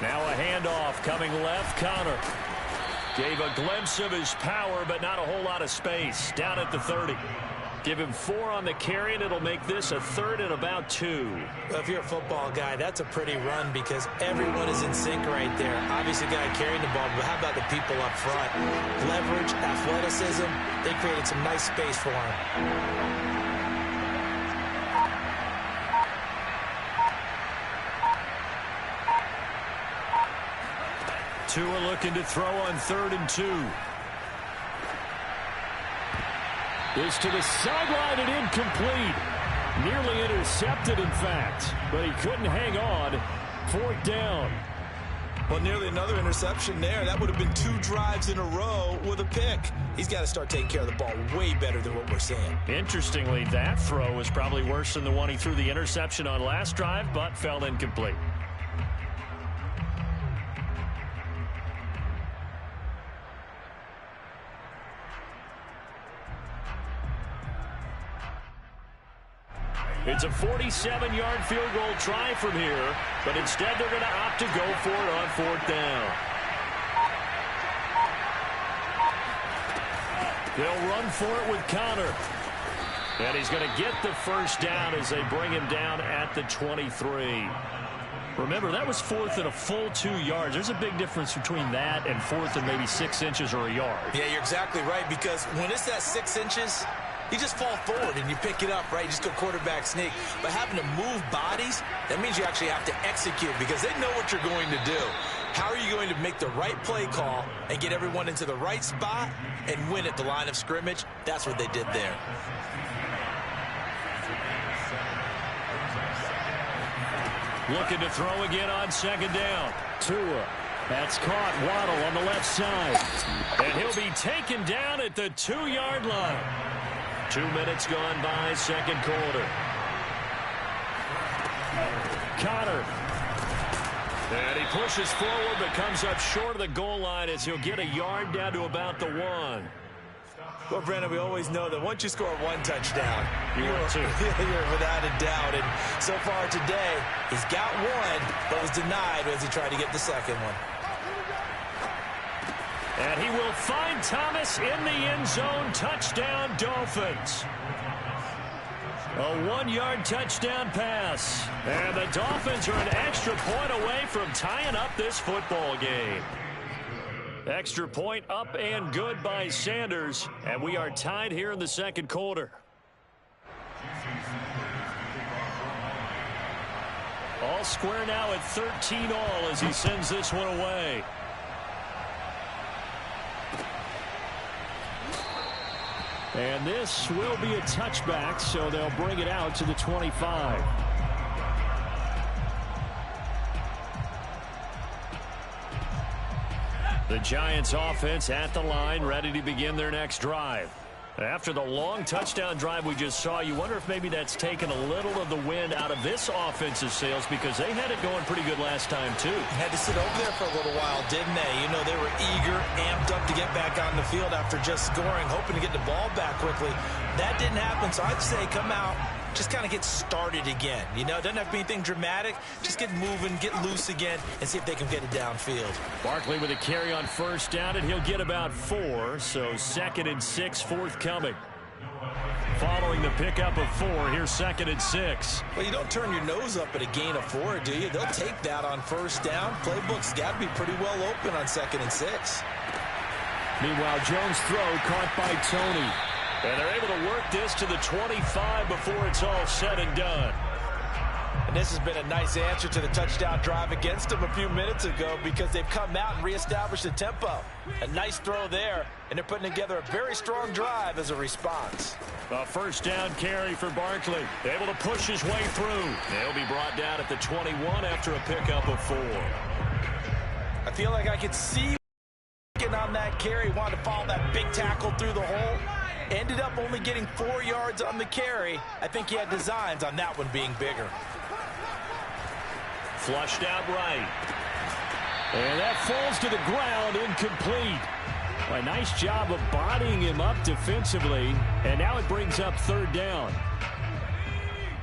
Now a handoff coming left. Connor gave a glimpse of his power, but not a whole lot of space. Down at the 30. Give him 4 on the carry, and it'll make this a 3rd and about 2. Well, if you're a football guy, that's a pretty run because everyone is in sync right there. Obviously, the guy carrying the ball, but how about the people up front? Leverage, athleticism, they created some nice space for him. Tua looking to throw on 3rd and 2. This to the sideline and incomplete. Nearly intercepted, in fact, but he couldn't hang on. 4th down. Well, nearly another interception there. That would have been 2 drives in a row with a pick. He's got to start taking care of the ball way better than what we're seeing. Interestingly, that throw was probably worse than the one he threw the interception on last drive, but fell incomplete. It's a 47-yard field goal try from here, but instead they're going to opt to go for it on 4th down. They'll run for it with Connor. And he's going to get the 1st down as they bring him down at the 23. Remember, that was 4th and a full 2 yards. There's a big difference between that and 4th and maybe 6 inches or a yard. Yeah, you're exactly right, because when it's that 6 inches, you just fall forward and you pick it up, right? You just go quarterback sneak. But having to move bodies, that means you actually have to execute because they know what you're going to do. How are you going to make the right play call and get everyone into the right spot and win at the line of scrimmage? That's what they did there. Looking to throw again on 2nd down. Tua. That's caught. Waddle on the left side. And he'll be taken down at the 2-yard line. 2 minutes gone by, 2nd quarter. Connor. And he pushes forward but comes up short of the goal line as he'll get a yard down to about the 1. Well, Brandon, we always know that once you score 1 touchdown, you're without a doubt. And so far today, he's got 1, but was denied as he tried to get the 2nd one. And he will find Thomas in the end zone. Touchdown, Dolphins. A 1-yard touchdown pass. And the Dolphins are an extra point away from tying up this football game. Extra point up and good by Sanders. And we are tied here in the 2nd quarter. All square now at 13-all as he sends this one away. And this will be a touchback, so they'll bring it out to the 25. The Giants offense at the line, ready to begin their next drive. After the long touchdown drive we just saw, you wonder if maybe that's taken a little of the wind out of this offensive sails because they had it going pretty good last time, too. Had to sit over there for a little while, didn't they? You know, they were eager, amped up to get back on the field after just scoring, hoping to get the ball back quickly. That didn't happen, so I'd say come out, just kind of get started again. You know, it doesn't have to be anything dramatic. Just get moving, get loose again, and see if they can get it downfield. Barkley with a carry on 1st down, and he'll get about 4. So 2nd and 6, forthcoming. Following the pickup of 4, here's 2nd and 6. Well, you don't turn your nose up at a gain of 4, do you? They'll take that on 1st down. Playbook's got to be pretty well open on 2nd and 6. Meanwhile, Jones' throw caught by Tony. And they're able to work this to the 25 before it's all said and done. And this has been a nice answer to the touchdown drive against them a few minutes ago because they've come out and reestablished the tempo. A nice throw there, and they're putting together a very strong drive as a response. A 1st down carry for Barkley. Able to push his way through. He'll be brought down at the 21 after a pickup of 4. I feel like I could see on that carry, wanted to follow that big tackle through the hole. Ended up only getting 4 yards on the carry. I think he had designs on that one being bigger. Flushed out right. And that falls to the ground, incomplete. A nice job of bodying him up defensively. And now it brings up 3rd down.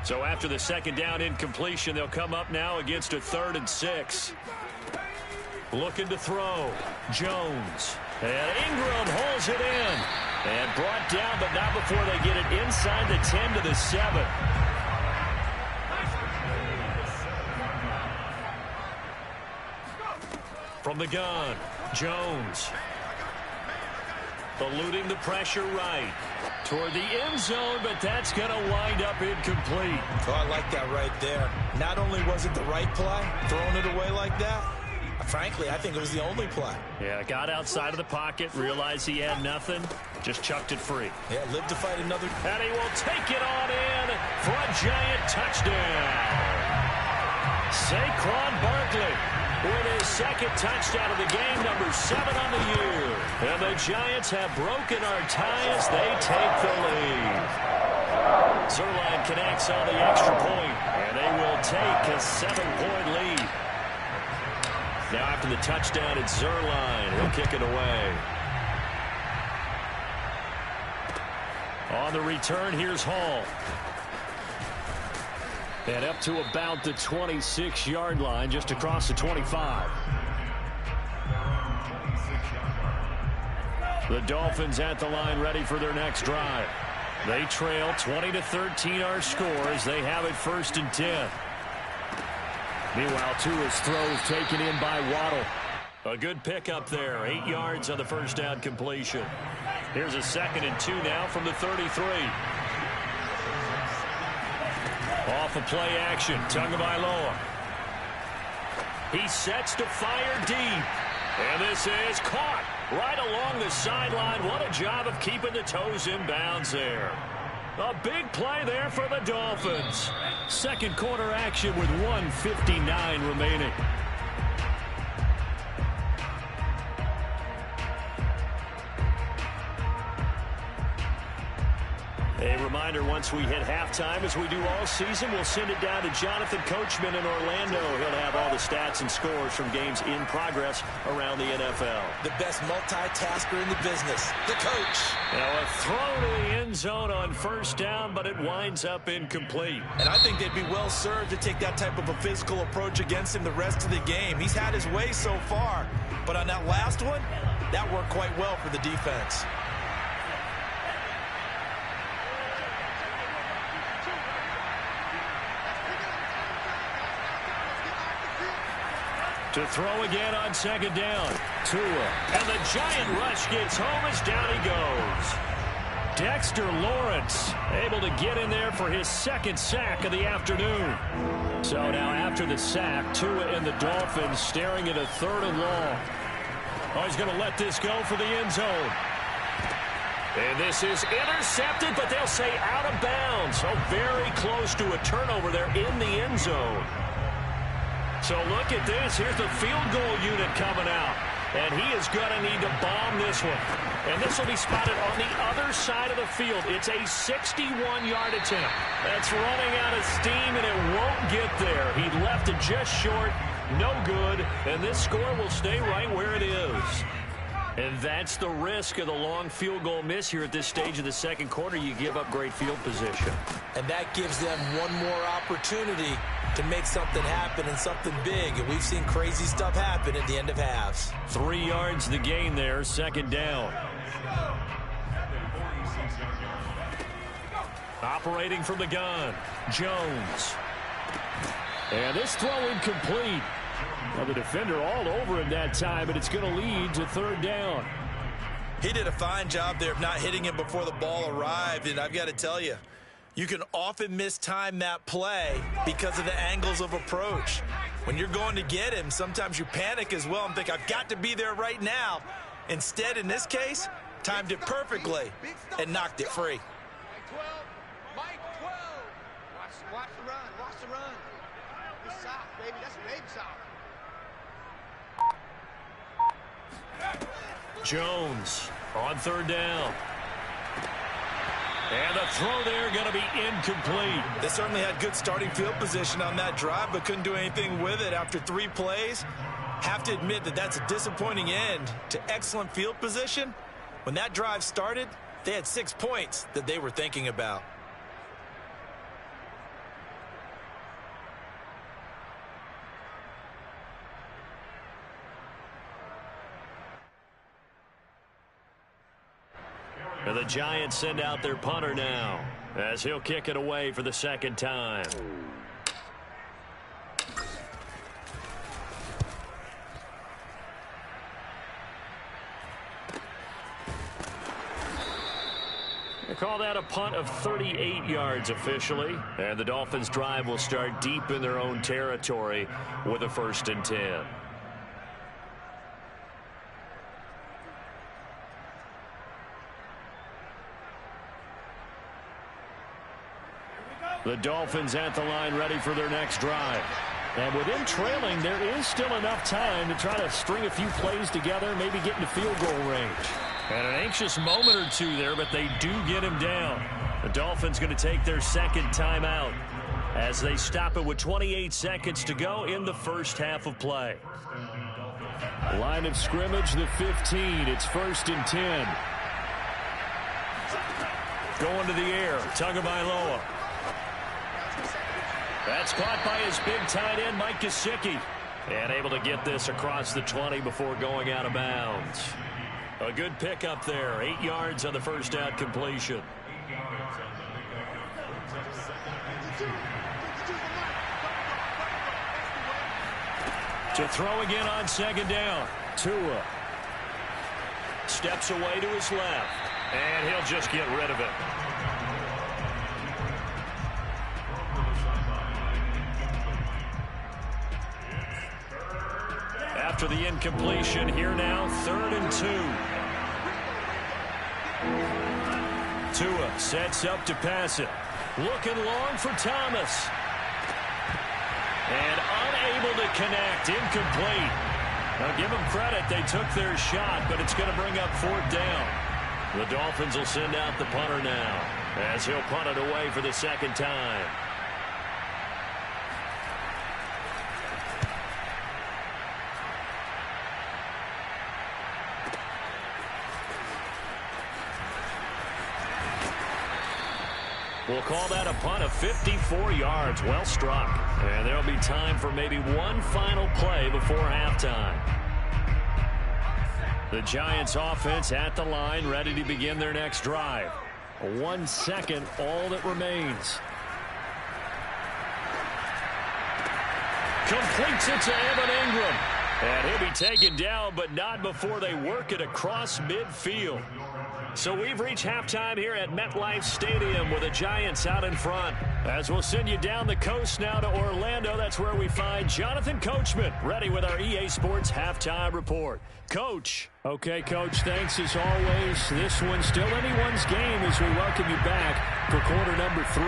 So after the 2nd down incompletion, they'll come up now against a 3rd and 6. Looking to throw. Jones. And Ingram holds it in. And brought down, but not before they get it inside the 10 to the 7. From the gun, Jones. Eluding the pressure right. Toward the end zone, but that's going to wind up incomplete. Oh, I like that right there. Not only was it the right play, throwing it away like that, frankly, I think it was the only play. Yeah, got outside of the pocket, realized he had nothing, just chucked it free. Yeah, lived to fight another. And he will take it on in for a Giant touchdown. Saquon Barkley with his second touchdown of the game, number 7 on the year. And the Giants have broken our tie as they take the lead. Zuerlein connects on the extra point, and they will take a 7-point lead. Now after the touchdown, it's Zuerlein. He'll kick it away. On the return, here's Hall. And up to about the 26-yard line, just across the 25. The Dolphins at the line, ready for their next drive. They trail 20-13 our scores. They have it 1st and 10. Meanwhile, Tua's throws taken in by Waddle. A good pickup there. 8 yards on the first down completion. Here's a 2nd and 2 now from the 33. Off of play action, Tagovailoa. He sets to fire deep. And this is caught right along the sideline. What a job of keeping the toes in bounds there. A big play there for the Dolphins. Second quarter action with 1:59 remaining. A reminder, once we hit halftime, as we do all season, we'll send it down to Jonathan Coachman in Orlando. He'll have all the stats and scores from games in progress around the NFL. The best multitasker in the business, the coach. Now a throw to the end zone on first down, but it winds up incomplete. And I think they'd be well served to take that type of a physical approach against him the rest of the game. He's had his way so far, but on that last one, that worked quite well for the defense. To throw again on second down. Tua. And the Giant rush gets home as down he goes. Dexter Lawrence able to get in there for his second sack of the afternoon. So now after the sack, Tua and the Dolphins staring at a 3rd and long. Oh, he's going to let this go for the end zone. And this is intercepted, but they'll say out of bounds. So very close to a turnover there in the end zone. So look at this. Here's the field goal unit coming out. And he is going to need to bomb this one. And this will be spotted on the other side of the field. It's a 61-yard attempt. That's running out of steam, and it won't get there. He left it just short. No good. And this score will stay right where it is. And that's the risk of the long field goal miss here at this stage of the second quarter. You give up great field position. And that gives them one more opportunity to make something happen and something big. And we've seen crazy stuff happen at the end of halves. 3 yards the gain there, second down. Operating from the gun, Jones. And this throw incomplete. Well, the defender all over him that time, but it's going to lead to 3rd down. He did a fine job there of not hitting him before the ball arrived, and I've got to tell you, you can often mistime that play because of the angles of approach. When you're going to get him, sometimes you panic as well and think, I've got to be there right now. Instead, in this case, timed it perfectly and knocked it free. Mike 12. Watch the run. Watch the run. Good sock, baby. That's a baby sock. Jones on 3rd down. And the throw there going to be incomplete. They certainly had good starting field position on that drive, but couldn't do anything with it after 3 plays. Have to admit that that's a disappointing end to excellent field position. When that drive started, they had 6 points that they were thinking about. And the Giants send out their punter now, as he'll kick it away for the second time. They call that a punt of 38 yards officially. And the Dolphins' drive will start deep in their own territory with a 1st and 10. The Dolphins at the line ready for their next drive. And with them trailing, there is still enough time to try to string a few plays together, maybe get into field goal range. And an anxious moment or two there, but they do get him down. The Dolphins going to take their second timeout as they stop it with 28 seconds to go in the first half of play. Line of scrimmage, the 15. It's 1st and 10. Going to the air, Tagovailoa. That's caught by his big tight end, Mike Gesicki. And able to get this across the 20 before going out of bounds. A good pickup there. 8 yards on the first down completion. To throw again on second down. Tua steps away to his left. And he'll just get rid of it. After the incompletion, here now, 3rd and 2. Tua sets up to pass it. Looking long for Thomas. And unable to connect, incomplete. Now give them credit, they took their shot, but it's going to bring up 4th down. The Dolphins will send out the punter now, as he'll punt it away for the second time. We'll call that a punt of 54 yards. Well struck. And there'll be time for maybe one final play before halftime. The Giants offense at the line, ready to begin their next drive. 1 second, all that remains. Completes it to Evan Ingram. And he'll be taken down, but not before they work it across midfield. So we've reached halftime here at MetLife Stadium with the Giants out in front. As we'll send you down the coast now to Orlando, that's where we find Jonathan Coachman, ready with our EA Sports Halftime Report. Coach. Okay, Coach, thanks as always. This one's still anyone's game as we welcome you back for quarter number 3.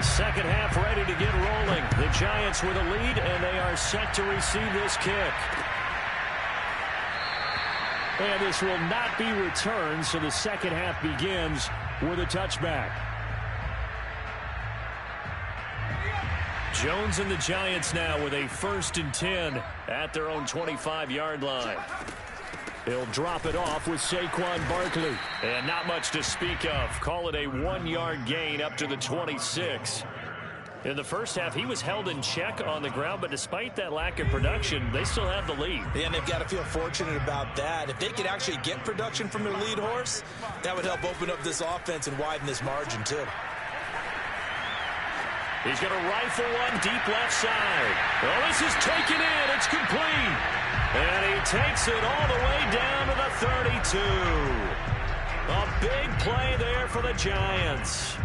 Second half ready to get rolling. The Giants with a lead, and they are set to receive this kick. And this will not be returned, so the second half begins with a touchback. Jones and the Giants now with a 1st and 10 at their own 25-yard line. He'll drop it off with Saquon Barkley. And not much to speak of. Call it a 1-yard gain up to the 26. In the first half, he was held in check on the ground, but despite that lack of production, they still have the lead. Yeah, and they've got to feel fortunate about that. If they could actually get production from their lead horse, that would help open up this offense and widen this margin, too. He's going to rifle one deep left side. Well, this is taken in. It's complete. And he takes it all the way down to the 32. A big play there for the Giants.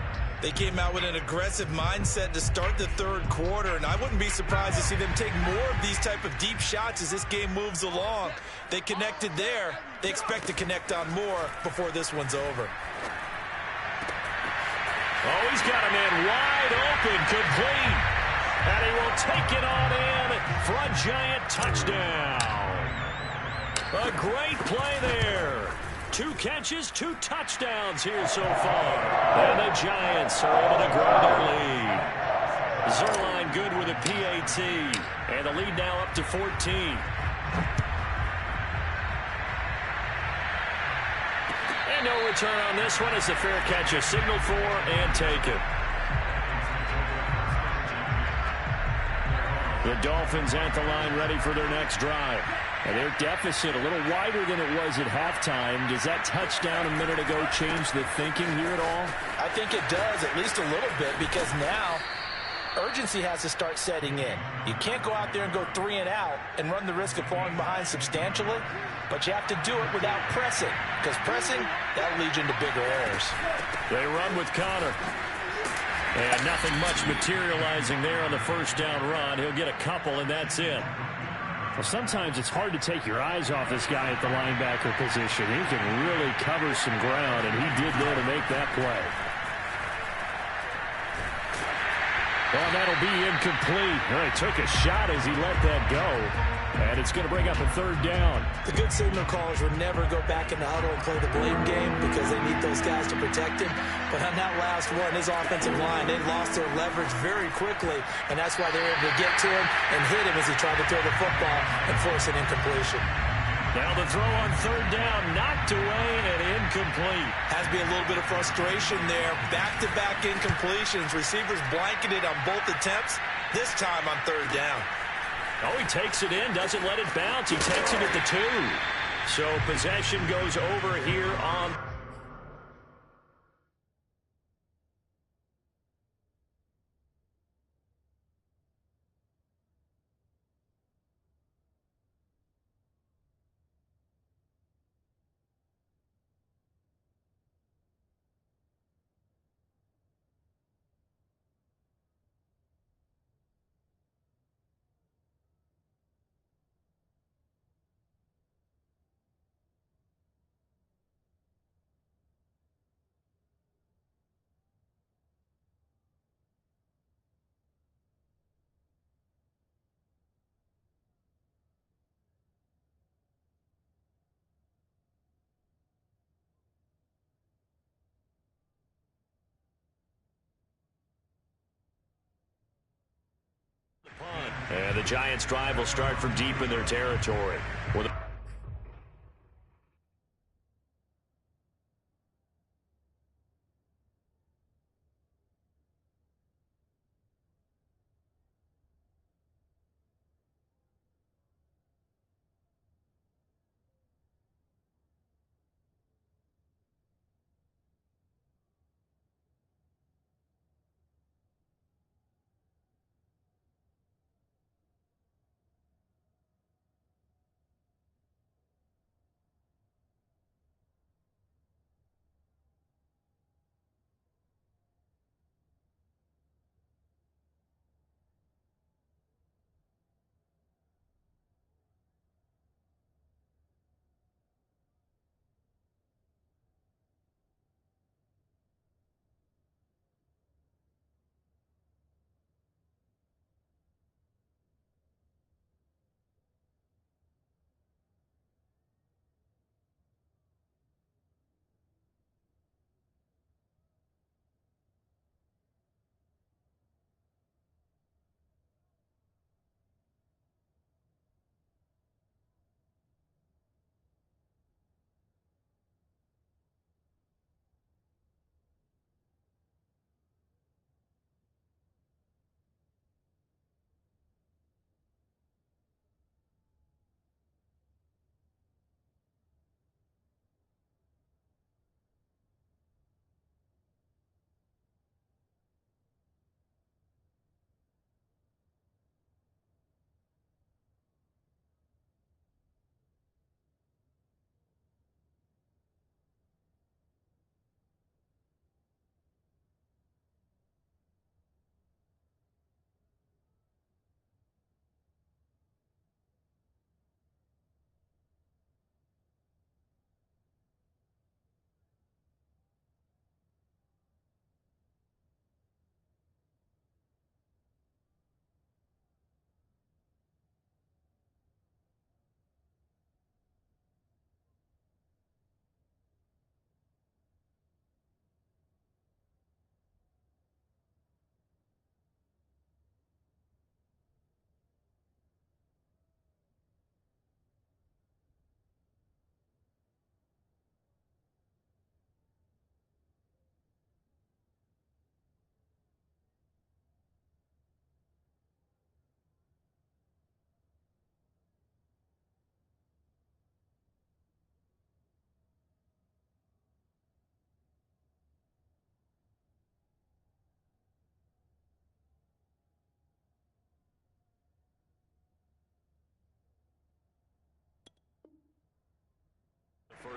They came out with an aggressive mindset to start the third quarter, and I wouldn't be surprised to see them take more of these type of deep shots as this game moves along. They connected there. They expect to connect on more before this one's over. Oh, he's got a man wide open, complete. And he will take it on in for a Giant touchdown. A great play there. 2 catches, 2 touchdowns here so far. And the Giants are able to grow their lead. Zuerlein good with a PAT. And the lead now up to 14. And no return on this one as the fair catch is signaled for and taken. The Dolphins at the line ready for their next drive. And their deficit a little wider than it was at halftime. Does that touchdown a minute ago change the thinking here at all? I think it does, at least a little bit, because now urgency has to start setting in. You can't go out there and go 3 and out and run the risk of falling behind substantially, but you have to do it without pressing, because pressing, that'll lead you into bigger errors. They run with Connor. And nothing much materializing there on the first down run. He'll get a couple, and that's it. Well, sometimes it's hard to take your eyes off this guy at the linebacker position. He can really cover some ground, and he did there to make that play. Well, that'll be incomplete. Well, he took a shot as he let that go. And it's going to bring up a third down. The good signal callers would never go back in the huddle and play the blame game because they need those guys to protect him. But on that last one, his offensive line, they lost their leverage very quickly, and that's why they were able to get to him and hit him as he tried to throw the football and force an incompletion. Now the throw on third down, knocked away and incomplete. Has to be a little bit of frustration there. Back-to-back incompletions. Receivers blanketed on both attempts, this time on third down. Oh, he takes it in, doesn't let it bounce. He takes it at the 2. So possession goes over here on... And the Giants' drive will start from deep in their territory.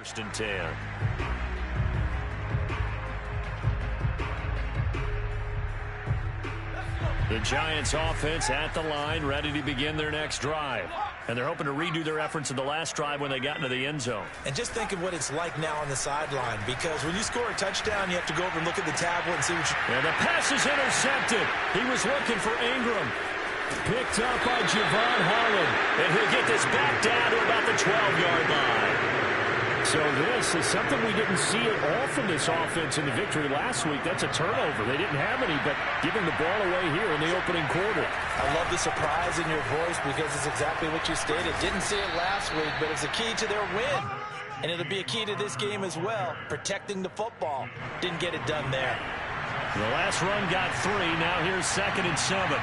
1st and 10. The Giants offense at the line, ready to begin their next drive. And they're hoping to redo their efforts in the last drive when they got into the end zone. And just think of what it's like now on the sideline, because when you score a touchdown, you have to go over and look at the tablet and see what you... And the pass is intercepted. He was looking for Ingram. Picked up by Javon Holland. And he'll get this back down to about the 12-yard line. So this is something we didn't see at all from this offense in the victory last week. That's a turnover. They didn't have any, but giving the ball away here in the opening quarter. I love the surprise in your voice because it's exactly what you stated. Didn't see it last week, but it's a key to their win. And it'll be a key to this game as well, protecting the football. Didn't get it done there. The last run got 3. Now here's 2nd and 7.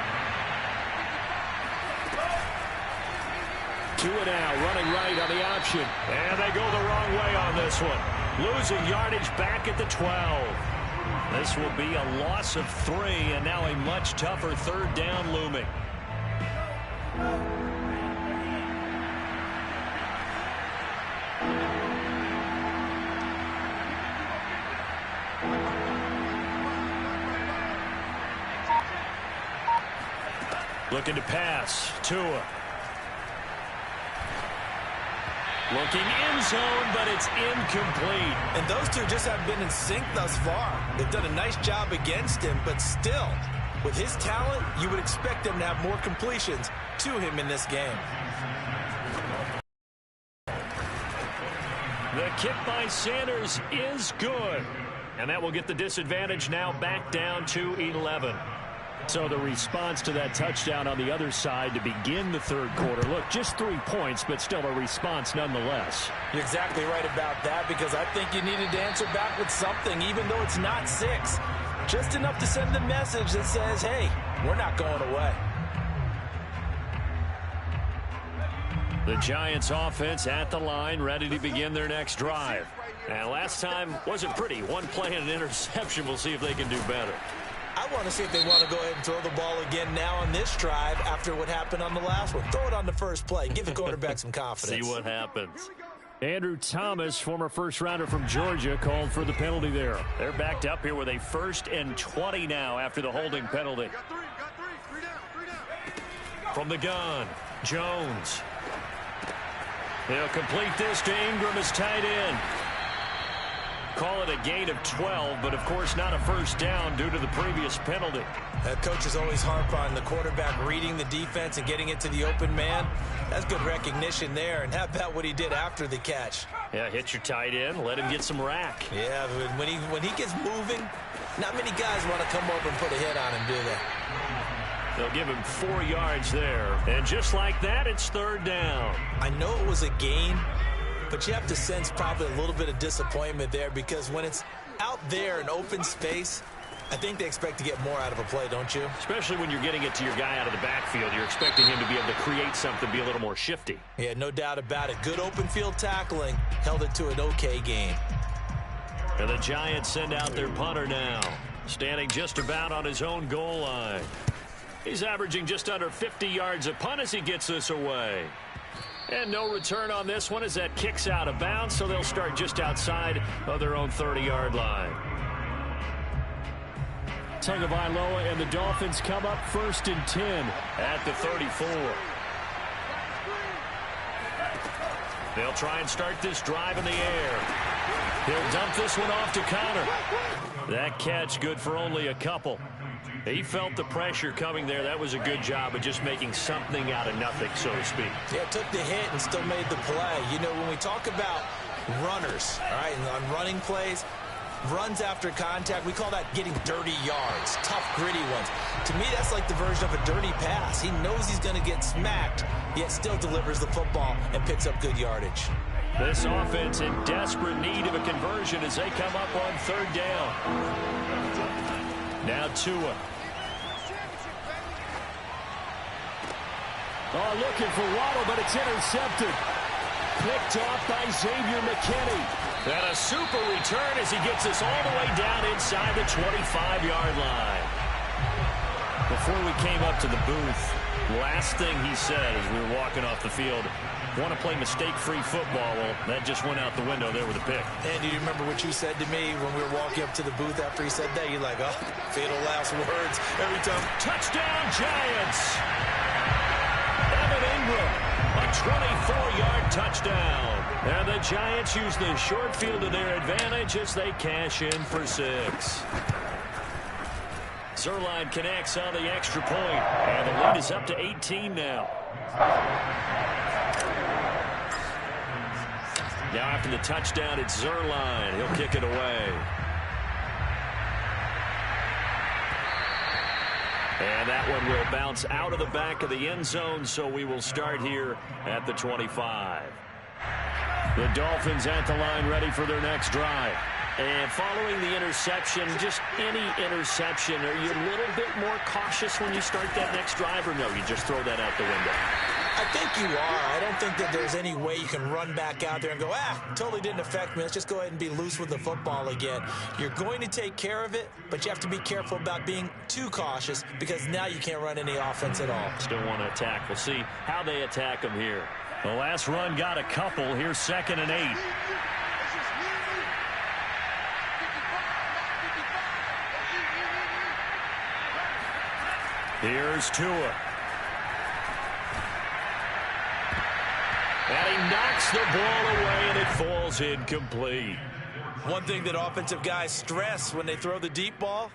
Tua now running right on the option. And they go the wrong way on this one. Losing yardage back at the 12. This will be a loss of 3, and now a much tougher 3rd down looming. Looking to pass. Tua. Looking in zone, but it's incomplete. And those two just have been in sync thus far. They've done a nice job against him, but still, with his talent, you would expect them to have more completions to him in this game. The kick by Sanders is good. And that will get the disadvantage now back down to 11. So the response to that touchdown on the other side to begin the 3rd quarter. Look, just 3 points, but still a response nonetheless. You're exactly right about that, because I think you needed to answer back with something, even though it's not 6. Just enough to send the message that says, hey, we're not going away. The Giants offense at the line, ready to begin their next drive. And last time wasn't pretty. 1 play and an interception. We'll see if they can do better. I want to see if they want to go ahead and throw the ball again now on this drive after what happened on the last one. Throw it on the first play. Give the quarterback some confidence. See what happens. Andrew Thomas, former first-rounder from Georgia, called for the penalty there. They're backed up here with a 1st and 20 now after the holding penalty. From the gun, Jones. He'll complete this to Ingram as tight end. Call it a gain of 12, but of course not a 1st down due to the previous penalty. Coaches always harp on the quarterback reading the defense and getting it to the open man. That's good recognition there. And how about what he did after the catch? Yeah, hit your tight end, let him get some rack. Yeah, when he gets moving, not many guys want to come over and put a hit on him, do they? They'll give him 4 yards there. And just like that, it's 3rd down. I know it was a gain, but you have to sense probably a little bit of disappointment there, because when it's out there in open space, I think they expect to get more out of a play, don't you? Especially when you're getting it to your guy out of the backfield. You're expecting him to be able to create something, be a little more shifty. Yeah, no doubt about it. Good open field tackling. Held it to an okay gain. And the Giants send out their punter now, standing just about on his own goal line. He's averaging just under 50 yards a punt as he gets this away. And no return on this one as that kicks out of bounds, so they'll start just outside of their own 30-yard line. Tagovailoa and the Dolphins come up 1st and 10 at the 34. They'll try and start this drive in the air. He'll dump this one off to Connor. That catch good for only a couple. He felt the pressure coming there. That was a good job of just making something out of nothing, so to speak. Yeah, took the hit and still made the play. You know, when we talk about runners, all right, and on running plays, runs after contact, we call that getting dirty yards, tough, gritty ones. To me, that's like the version of a dirty pass. He knows he's going to get smacked, yet still delivers the football and picks up good yardage. This offense in desperate need of a conversion as they come up on 3rd down. Now Tua. Oh, looking for Waddle, but it's intercepted. Picked off by Xavier McKinney. And a super return as he gets this all the way down inside the 25-yard line. Before we came up to the booth, last thing he said as we were walking off the field, want to play mistake-free football. Well, that just went out the window there with a pick. And do you remember what you said to me when we were walking up to the booth after he said that? You're like, oh, fatal last words every time. Touchdown, Giants! Evan Ingram, a 24-yard touchdown. And the Giants use the short field to their advantage as they cash in for 6. Zuerlein connects on the extra point, and the lead is up to 18 now. Now after the touchdown, it's Zuerlein. He'll kick it away. And that one will bounce out of the back of the end zone, so we will start here at the 25. The Dolphins at the line ready for their next drive. And following the interception, just any interception, are you a little bit more cautious when you start that next drive, or no, you just throw that out the window? I think you are. I don't think that there's any way you can run back out there and go, totally didn't affect me. Let's just go ahead and be loose with the football again. You're going to take care of it, but you have to be careful about being too cautious because now you can't run any offense at all. Still want to attack. We'll see how they attack them here. The last run got a couple. Here's 2nd and 8. Here's Tua. And he knocks the ball away, and it falls incomplete. One thing that offensive guys stress when they throw the deep ball,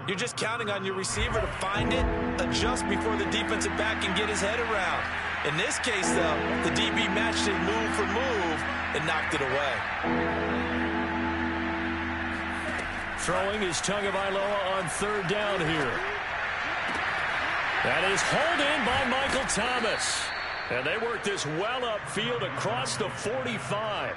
you're just counting on your receiver to find it, adjust before the defensive back can get his head around. In this case, though, the DB matched it move for move and knocked it away. Throwing is Tagovailoa on 3rd down here. That is hauled in by Michael Thomas. And they work this well upfield across the 45.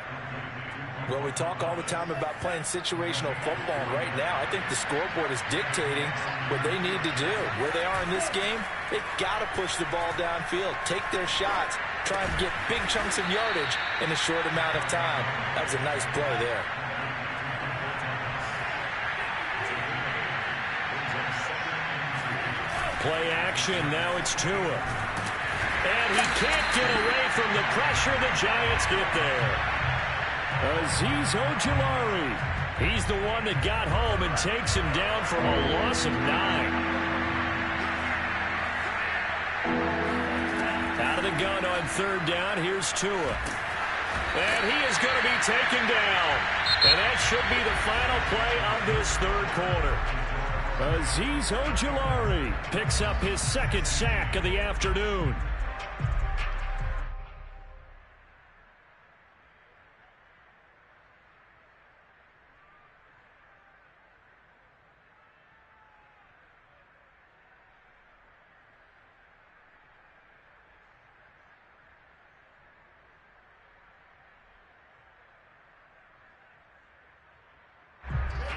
Well, we talk all the time about playing situational football. And right now, I think the scoreboard is dictating what they need to do. Where they are in this game, they've got to push the ball downfield, take their shots, try and get big chunks of yardage in a short amount of time. That was a nice play there. Play action. Now it's Tua. And he can't get away from the pressure. The Giants get there. Azeez Ojulari. He's the one that got home and takes him down for a loss of 9. Out of the gun on 3rd down. Here's Tua. And he is going to be taken down. And that should be the final play of this 3rd quarter. Azeez Ojulari picks up his 2nd sack of the afternoon.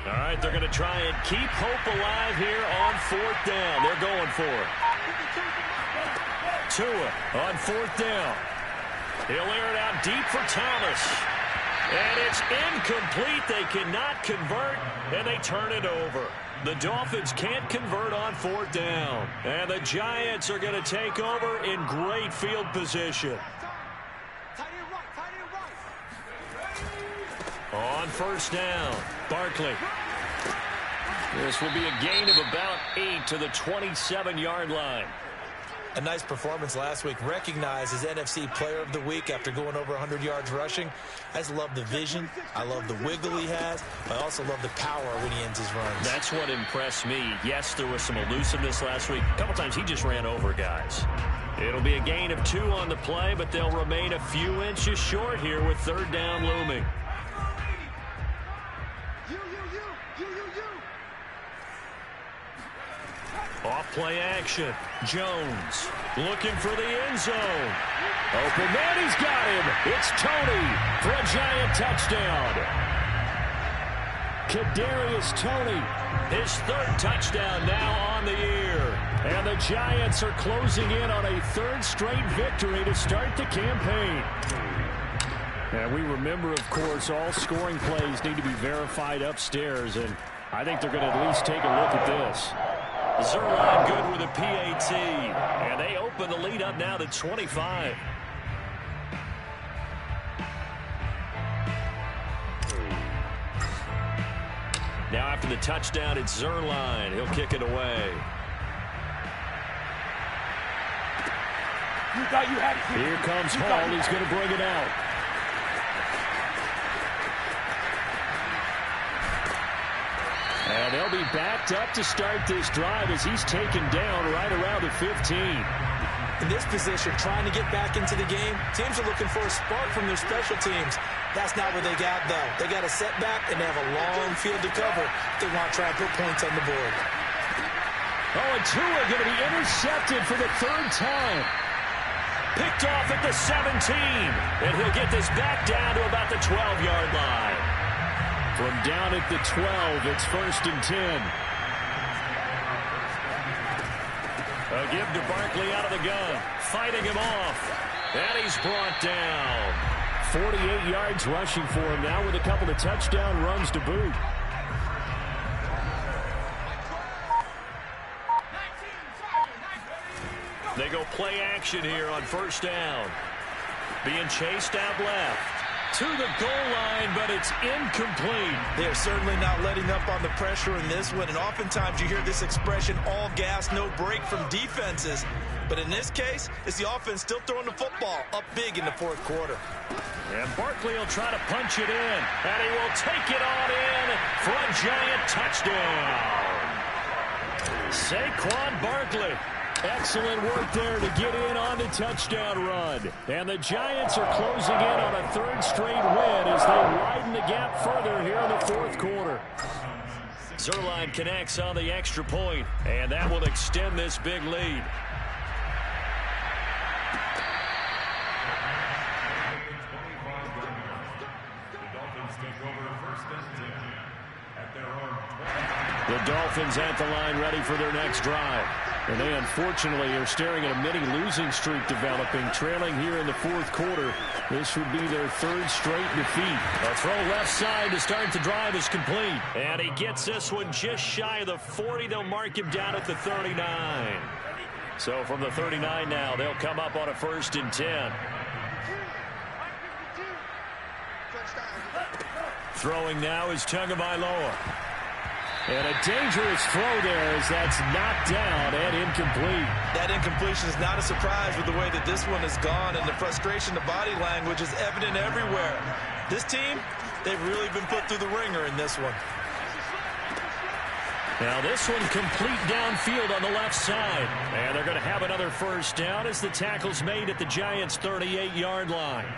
All right, they're going to try and keep hope alive here on 4th down. They're going for it. Tua on 4th down. He'll air it out deep for Thomas. And it's incomplete. They cannot convert, and they turn it over. The Dolphins can't convert on 4th down. And the Giants are going to take over in great field position. On 1st down, Barkley. This will be a gain of about 8 to the 27-yard line. A nice performance last week. Recognized as NFC Player of the Week after going over 100 yards rushing. I just love the vision. I love the wiggle he has. I also love the power when he ends his runs. That's what impressed me. Yes, there was some elusiveness last week. A couple times he just ran over guys. It'll be a gain of 2 on the play, but they'll remain a few inches short here with 3rd down looming. Off play action. Jones looking for the end zone. Open man, he's got him. It's Toney for a Giant touchdown. Kadarius Toney, his 3rd touchdown now on the year. And the Giants are closing in on a 3rd straight victory to start the campaign. And we remember, of course, all scoring plays need to be verified upstairs, and I think they're going to at least take a look at this. Zuerlein good with a PAT, and they open the lead up now to 25. Now after the touchdown, it's Zuerlein. He'll kick it away. You thought you had it. Here comes Hall. He's going to bring it out. And they'll be backed up to start this drive as he's taken down right around the 15. In this position, trying to get back into the game, teams are looking for a spark from their special teams. That's not what they got, though. They got a setback, and they have a long field to cover if they want to try and put points on the board. Oh, and Tua going to be intercepted for the third time. Picked off at the 17. And he'll get this back down to about the 12-yard line. From down at the 12, it's 1st and 10. A give to Barkley out of the gun. Fighting him off. And he's brought down. 48 yards rushing for him now with a couple of touchdown runs to boot. They go play action here on 1st down. Being chased out left. To the goal line, but it's incomplete. They're certainly not letting up on the pressure in this one, and oftentimes you hear this expression, all gas, no break from defenses. But in this case, it's the offense still throwing the football up big in the 4th quarter. And Barkley will try to punch it in, and he will take it on in for a giant touchdown. Saquon Barkley. Excellent work there to get in on the touchdown run. And the Giants are closing in on a 3rd straight win as they widen the gap further here in the 4th quarter. Zuerlein connects on the extra point, and that will extend this big lead. The Dolphins at the line ready for their next drive. And they unfortunately are staring at a mini losing streak developing, trailing here in the 4th quarter. This would be their 3rd straight defeat. A throw left side to start the drive is complete. And he gets this one just shy of the 40. They'll mark him down at the 39. So from the 39 now, they'll come up on a 1st and 10. Throwing now is Tagovailoa. And a dangerous throw there as that's knocked down and incomplete. That incompletion is not a surprise with the way that this one has gone, and the frustration, the body language is evident everywhere. This team, they've really been put through the ringer in this one. Now this one complete downfield on the left side. And they're going to have another 1st down as the tackle's made at the Giants' 38-yard line.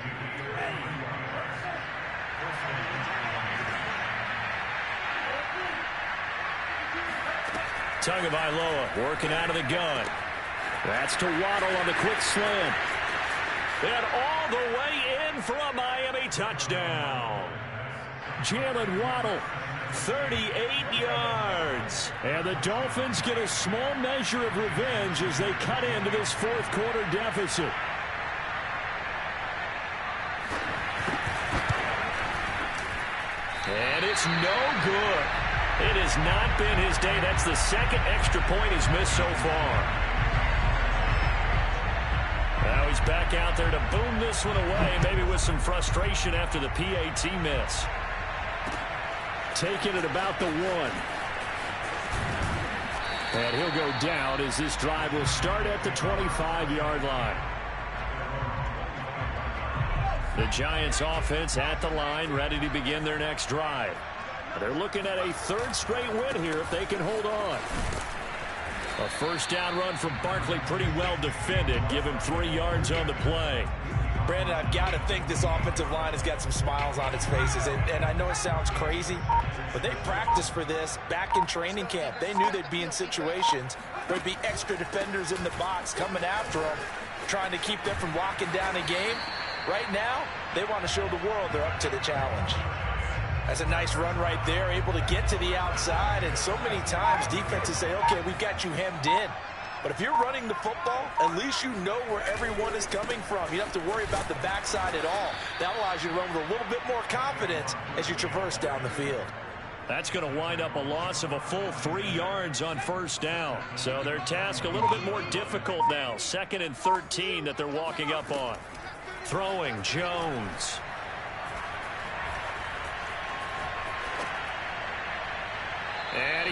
Tagovailoa working out of the gun. That's to Waddle on the quick slant. And all the way in for a Miami touchdown. Jalen Waddle, 38 yards. And the Dolphins get a small measure of revenge as they cut into this 4th quarter deficit. And it's no good. It has not been his day. That's the 2nd extra point he's missed so far. Now he's back out there to boom this one away, maybe with some frustration after the PAT miss. Taking it about the 1. And he'll go down as this drive will start at the 25-yard line. The Giants offense at the line, ready to begin their next drive. They're looking at a 3rd straight win here if they can hold on. A 1st down run from Barkley, pretty well defended. Give him 3 yards on the play. Brandon, I've got to think this offensive line has got some smiles on its faces. And I know it sounds crazy, but they practiced for this back in training camp. They knew they'd be in situations where there'd be extra defenders in the box coming after them, trying to keep them from locking down a game. Right now, they want to show the world they're up to the challenge. That's a nice run right there, able to get to the outside. And so many times defenses say, okay, we've got you hemmed in. But if you're running the football, at least you know where everyone is coming from. You don't have to worry about the backside at all. That allows you to run with a little bit more confidence as you traverse down the field. That's going to wind up a loss of a full 3 yards on 1st down. So their task a little bit more difficult now. 2nd and 13 that they're walking up on. Throwing Jones.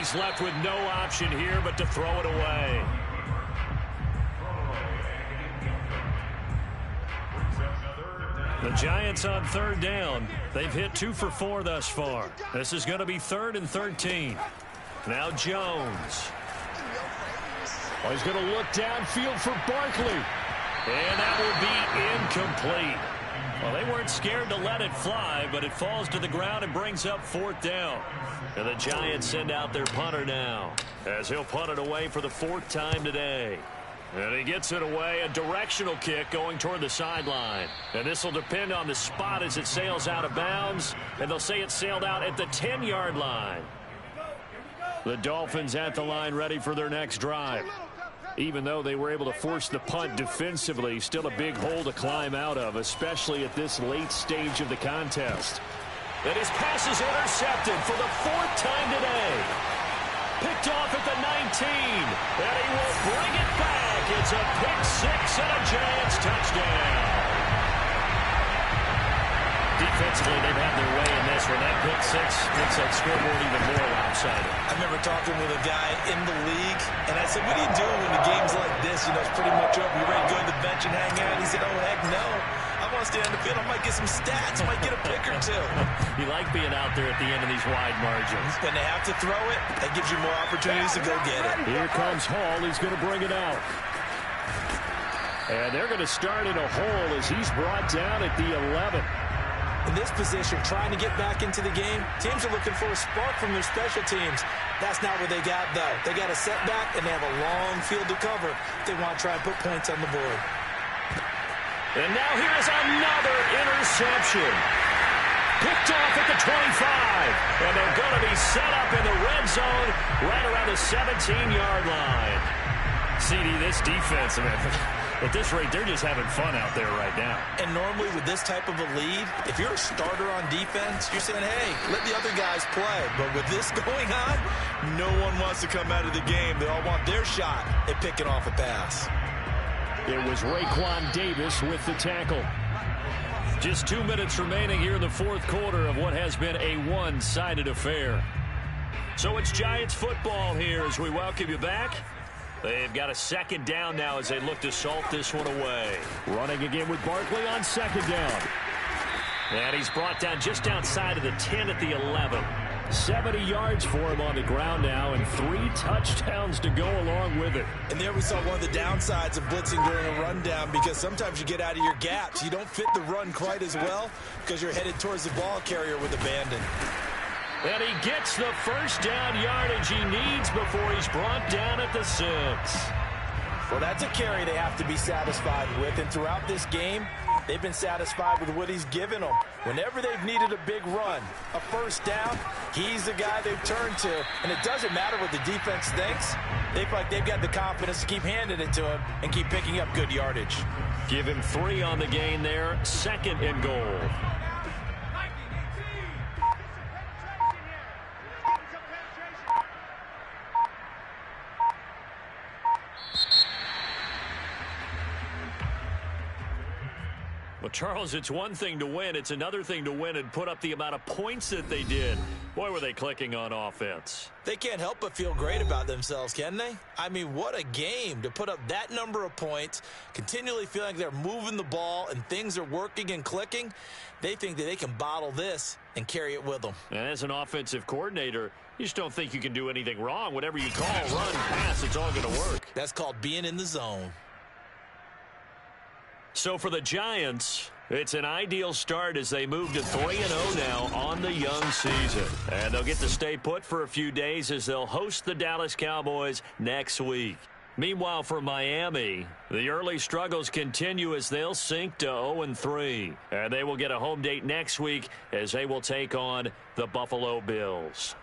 he's left with no option here but to throw it away. The Giants on third down. They've hit 2 for 4 thus far. This is going to be 3rd and 13. Now Jones. Oh, he's going to look downfield for Barkley. And that will be incomplete. Well, they weren't scared to let it fly, but it falls to the ground and brings up 4th down. And the Giants send out their punter now, as he'll punt it away for the 4th time today. And he gets it away, a directional kick going toward the sideline. And this will depend on the spot as it sails out of bounds. And they'll say it sailed out at the 10-yard line. The Dolphins at the line ready for their next drive. Even though they were able to force the punt defensively, still a big hole to climb out of, especially at this late stage of the contest. And his pass is intercepted for the 4th time today. Picked off at the 19, and he will bring it back. It's a pick 6 and a Giants touchdown. Defensively, they've had their way in this one. That pick 6 makes that scoreboard even more lopsided. I remember talking with a guy in the league, and I said, what do you do when the game's like this? You know, it's pretty much over. You ready to go to the bench and hang out? He said, oh, heck no. I want to stay on the field. I might get some stats. I might get a pick or 2. You like being out there at the end of these wide margins. When they have to throw it, that gives you more opportunities to go get it. Here comes Hall. He's going to bring it out. And they're going to start in a hole as he's brought down at the 11. In this position, trying to get back into the game, teams are looking for a spark from their special teams. That's not what they got, though. They got a setback, and they have a long field to cover if they want to try and put points on the board. And now here is another interception. Picked off at the 25. And they're going to be set up in the red zone right around the 17-yard line. CD, this defense, at this rate, they're just having fun out there right now. And normally with this type of a lead, if you're a starter on defense, you're saying, hey, let the other guys play. But with this going on, no one wants to come out of the game. They all want their shot at picking off a pass. It was Raekwon Davis with the tackle. Just 2 minutes remaining here in the 4th quarter of what has been a one-sided affair. So it's Giants football here as we welcome you back. They've got a 2nd down now as they look to salt this one away. Running again with Barkley on 2nd down. And he's brought down just outside of the 10 at the 11. 70 yards for him on the ground now and 3 touchdowns to go along with it. And there we saw one of the downsides of blitzing during a rundown, because sometimes you get out of your gaps. You don't fit the run quite as well because you're headed towards the ball carrier with abandon. And he gets the 1st down yardage he needs before he's brought down at the 6. Well, that's a carry they have to be satisfied with. And throughout this game, they've been satisfied with what he's given them. Whenever they've needed a big run, a 1st down, he's the guy they've turned to. And it doesn't matter what the defense thinks. They feel like they've got the confidence to keep handing it to him and keep picking up good yardage. Give him 3 on the gain there. 2nd and goal. Well, Charles, it's one thing to win. It's another thing to win and put up the amount of points that they did. Boy, were they clicking on offense. They can't help but feel great about themselves, can they? I mean, what a game to put up that number of points, continually feeling like they're moving the ball and things are working and clicking. They think that they can bottle this and carry it with them. And as an offensive coordinator, you just don't think you can do anything wrong. Whatever you call, run, pass, it's all going to work. That's called being in the zone. So for the Giants, it's an ideal start as they move to 3-0 now on the young season. And they'll get to stay put for a few days as they'll host the Dallas Cowboys next week. Meanwhile, for Miami, the early struggles continue as they'll sink to 0-3. And they will get a home date next week as they will take on the Buffalo Bills.